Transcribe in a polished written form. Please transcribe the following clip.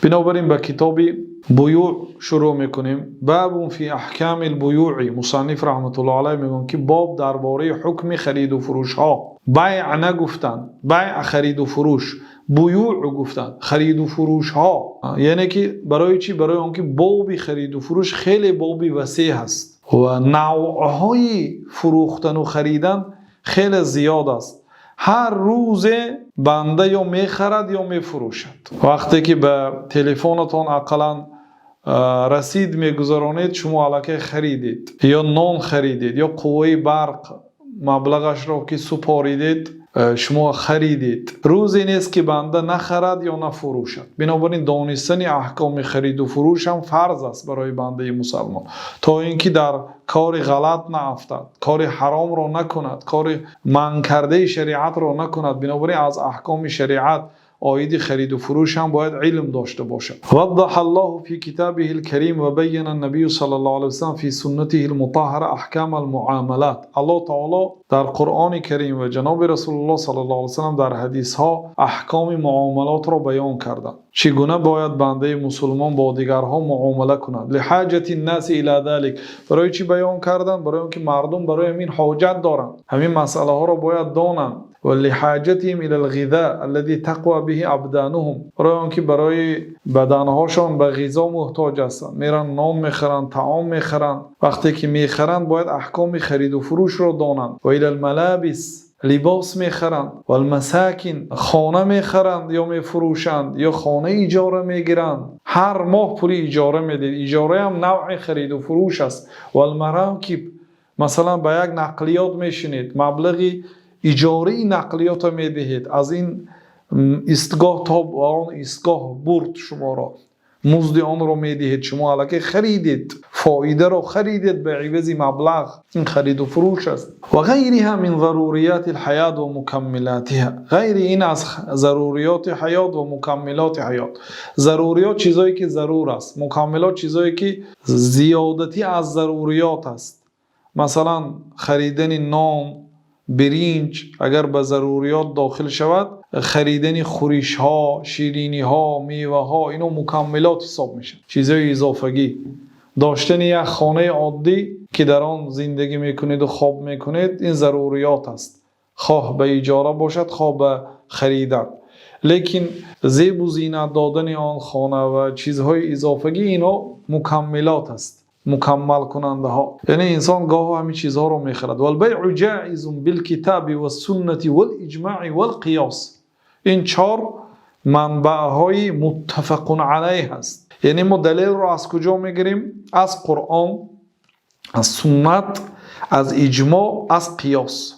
بنابراین با کتاب بیوع شروع میکنیم. باب فی احکام البیوع. مصنف رحمت الله علیه میگن که باب درباره حکم خرید و فروش ها. بیع نگفتن، بیع خرید و فروش، بیوع گفتن خرید و فروش ها. یعنی که برای چی؟ برای آنکه باب خرید و فروش خیلی بابی وسیع هست و نوعهای فروختن و خریدن خیلی زیاد است. هر روز بنده یا میخرد یا میفروشد. وقتی که به تلفنتان اقلا رسید میگذرانید، شما الکی خریدید یا نان خریدید یا قوه برق مبلغش را که سپاریدید شما خریدید. روزی نیست که بنده نخرد یا نفروشد. بنابراین دانستن احکام خرید و فروش هم فرض است برای بنده مسلمان، تا اینکه در کار غلط نافتد، کار حرام را نکند، کار منع کرده شریعت را نکند. بنابراین از احکام شریعت آیید خرید و فروش هم باید علم داشته باشد. وضح الله فی کتابه الکریم و بین النبی صلی الله علیه وسلم فی سنته المطهره احکام المعاملات. الله تعالی در قرآن کریم و جناب رسول الله صلی الله علیه وسلم در حدیث ها احکام معاملات را بیان کردند. چگونه باید بنده مسلمان با دیگرها معامله کند. لحاجت الناس الی ذلک. برای چی بیان کردند؟ برای اینکه مردم برای همین حاجت دارند، همین مسئله ها را باید دانند. و لحاجتهم الى الغذاء الذي تقوى به ابدانهم. برای آنکه برای بدنهاشان به غذا محتاج هستند، میرن نان میخرند، طعام میخرند. وقتی که میخرند باید احکام خرید و فروش را دانند. و الى الملابس، لباس میخرند. و المساکن، خانه میخرند یا میفروشند یا خانه اجاره میگیرند. هر ماه پول اجاره میدید. اجاره هم نوع خرید و فروش است. و المراکب، مثلا به یک نقلیات میشینید، مبلغی اجاره نقلیات میدهید، از این ایستگاه تا آن ایستگاه برد شما را، مزد آن را میدهید. شما الکی خریدید، فایده را خریدید به عوض مبلغ. این خرید و فروش است. و غیرها من ضروریات الحیات و مکملاتها. غیر این از ضروریات حیات و مکملات حیات. ضروریات چیزایی که ضرور است، مکملات چیزایی که زیادتی از ضروریات است. مثلا خریدن نان، برنج اگر به ضروریات داخل شود، خریدن خوریش ها، شیرینی ها، میوه ها، اینو مکملات حساب میشه. چیزای اضافگی. داشتن یک خانه عادی که در آن زندگی میکنید و خواب میکنید، این ضروریات است، خواه به اجاره باشد خواه به خریدن. لیکن زیب و زینت دادن آن خانه و چیزهای اضافگی، اینا مکملات است، مکمل کننده ها. یعنی انسان گاه همین چیزها رو میخرد. والبیع جائز بالکتاب والسنه والاجماع والقیاس. این 4 منبع های متفق علیه هست. یعنی ما دلیل رو از کجا میگیریم؟ از قرآن، از سنت، از اجماع، از قیاس.